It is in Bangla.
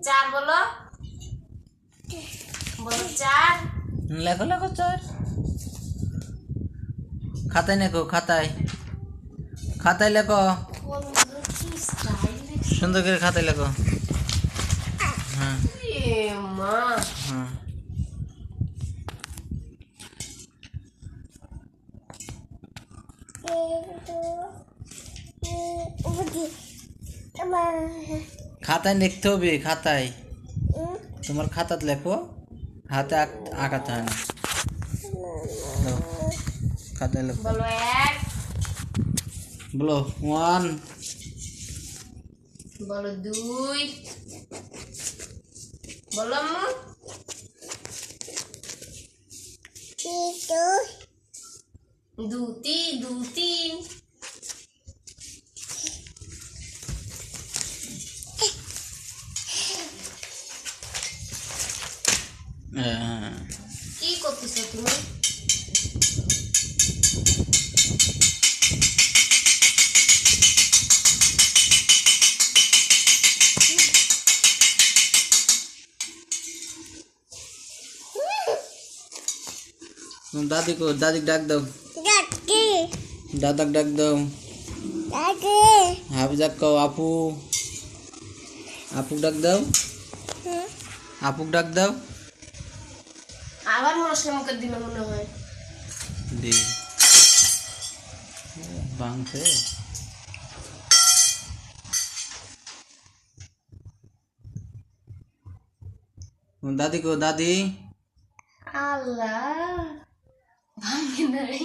चार बोलो बोलो चार লেখো লেখো 4 খাতায় লেখো খাতায় খাতায় লেখো সুন্দর করে খাতায় লেখো হ্যাঁ হ্যাঁ খাতায় লিখতে হবে খাতায় তোমার খাতাত লেখো হাতে আঁকাতে হয় না খাতায় লেখো बोलो एक বলো 1 बोलो दुई बोलो अम्मू दूती दूती কি করতেছো তুমি दादी को दादी डाक दो दादा डाक दो हाफिजा को आपू आपू डाक दो आपू डाक दो আবার মশলা মুখে দিল মনে হয় दी बांग से दादी को दादी আল্লাহ ভাঙে নাই